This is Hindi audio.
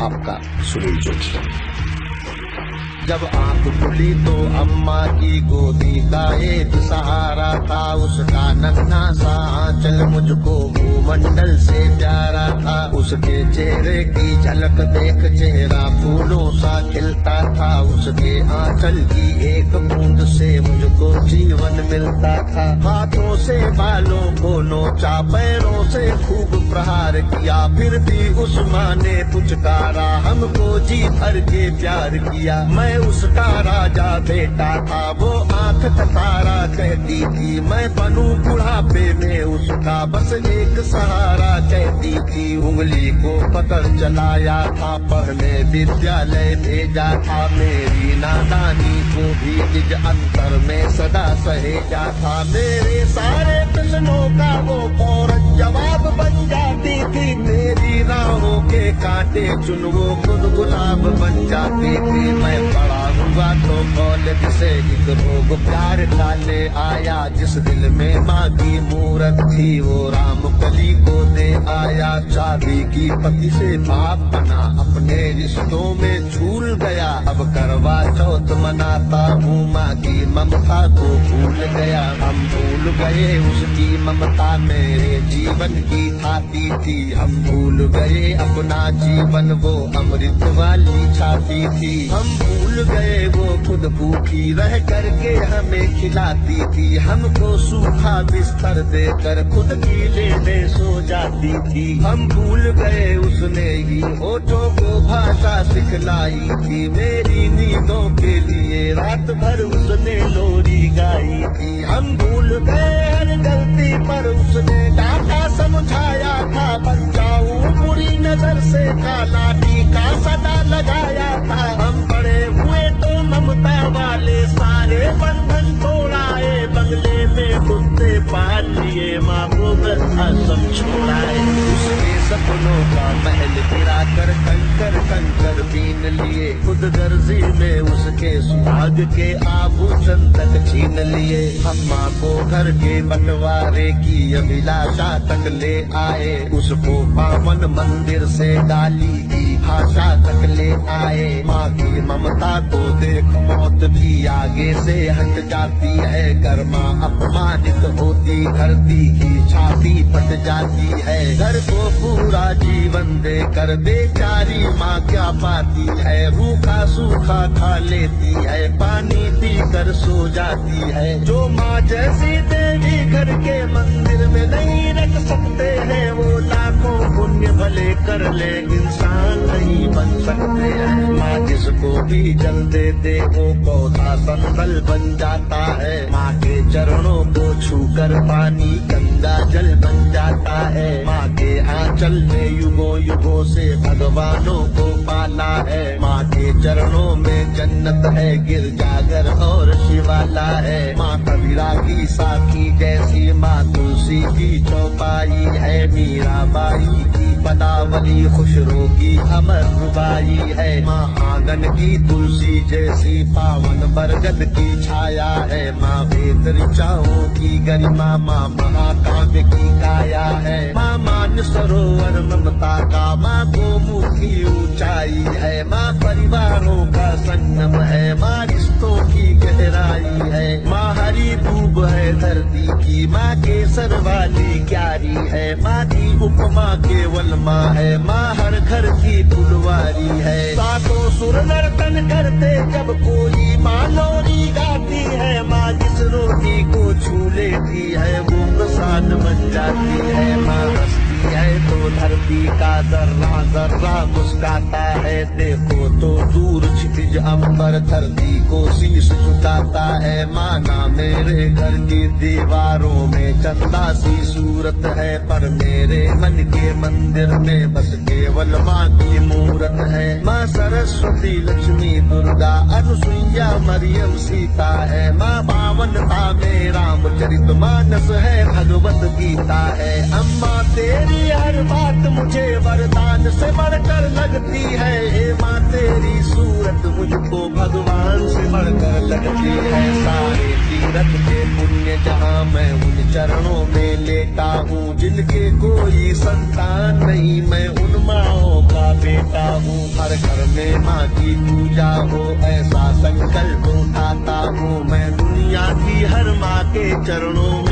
आपका सुनील जोशी। जब आंख खुली तो अम्मा की गोदी का एक सहारा था, उसका नन्हा सा आंचल मुझको भूमंडल से प्यारा था। उसके चेहरे की झलक देख चेहरा फूलों सा खिलता था, उसके आंचल की एक बूंद से मुझको जीवन मिलता था। हाथों से बालों को नोचा, पैरों से खूब प्रहार किया, फिर भी उस माँ ने पुचकारा, हमको जी भर के प्यार किया। मैं उसका राजा बेटा था, वो आंख तारा कहती थी, मैं बनूं बुढ़ापे में उसका बस एक सहारा कहती थी। उंगली को पकड़ चलाया था, पढ़ने विद्यालय भेजा था, मेरी नादानी को भी निज अंतर में सदा सहेजा था। मेरे सारे प्रश्नों का वो फौरन जवाब बन जाती थी, मेरी राहों के कांटे चुन वो खुद गुलाब बन जाती थी। मैं बड़ा हुआ तो कॉलेज से एक रोग प्यार डाले आया, जिस दिल में माँ की मूरत थी वो राम कली को दे आया। शादी की पति से बाप बना, अपने रिश्तों में झूल गया, अब करवा चौथ मनाता हूँ, माँ की ममता को भूल गया। हम भूल गए उसकी ममता मेरे जीवन की थाती थी, हम भूल गए अपना जीवन वो अमृत वाली छाती थी। हम भूल गए वो खुद भूखी रह करके हमें खिलाती थी, हमको सूखा बिस्तर देकर खुद गीले में सो जाती थी। हम भूल गए उसने ही होठों को भाषा सिखलाई थी, मेरी नींदों के लिए रात भर उसने लोरी गाई थी। हम भूल गए हर गलती पर उसने डांटा समझाया था, बचाऊं बुरी नजर से काला टीका सदा लगाया था। हम बड़े हुए तो ममता वाले सारे बंधन तोड़ाए, बंगले में कुत्ते पाल लिए, माँ को वृद्धाश्रम छोड़ाए। उसके सपनों का महल गिरा कर कंकर कंकर बीन लिए, खुद गर्जी में उसके सुहाग के आभूषण तक छीन लिए। अम्मा को घर के बंटवारे की अभिलाषा तक ले आए, उसको पावन मंदिर से गाली की भाषा तक ले आए। माँ की ममता को देख मौत भी आगे से हट जाती है, घर माँ अपमानित होती धरती की छाती फट जाती है। घर को पूरा जीवन देकर बेचारी माँ क्या पाती है, रूखा सूखा खा लेती है, पानी पीकर सो जाती है। जो माँ जैसी देवी घर के मंदिर में नहीं रख सकते हैं, वो लाखों पुण्य भले कर ले इंसान नहीं बन सकते हैं। माँ जिसको भी जल दे दे वो पौधा संभल बन जाता है, माँ के चरणों को छूकर पानी गंगा जल बन जाता है। माँ के आंचल में युगों युगों से भगवानों को पाला है, माँ के चरणों में जन्नत है, गिरजाघर और शिवाला है। माँ कबीरा की साथी जैसी माँ तुलसी की चौपाई है, मीराबाई की पदावली खुशरो की अमर रुबाई है। माँ आंगन की तुलसी जैसी पावन बरगद की छाया है, माँ वेद ऋचाओं की गरिमा, माँ महाकाव्य की काया है। माँ मान सरोवर ममता का, माँ गोमुख की ऊंचाई है, माँ परिवारों का संगम है, माँ रिश्तों की गहराई है। माँ हरी दूब है धरती की, माँ केसर वाली क्यारी है, माँ की उपमा केवल माँ है, माँ हर घर की फुलवारी है। सातों सुर नर्तन करते जब कोई माँ लोरी गाती है, माँ जिस रोटी को छू लेती है वो प्रसाद बन जाती है। माँ हंसती है तो धरती का जर्रा जर्रा मुस्काता है, देखो तो दूर क्षितिज अंबर धरती को शीश झुकाता है। माना मेरे घर की दीवारों में चंदा सी सूरत है, पर मेरे मन के मंदिर में बस केवल माँ की मूरत है। माँ सरस्वती लक्ष्मी दुर्गा अनुसुईया मरियम सीता है, माँ पावनता में रामचरित मानस है, भगवत गीता है। अम्मा तेरी हर बात मुझे वरदान से बढ़कर लगती है, हे माँ तेरी सूरत मुझको भगवान से बढ़कर लगती है। सारे तीरथ के पुण्य जहाँ मैं उन चरणों में लेता हूँ, जिनके कोई संतान नहीं मैं उन माँओं का बेटा हूँ। हर घर में माँ की पूजा हो, ऐसा संकल्प उठाता हूँ मैं दुनिया की हर माँ के चरणों में।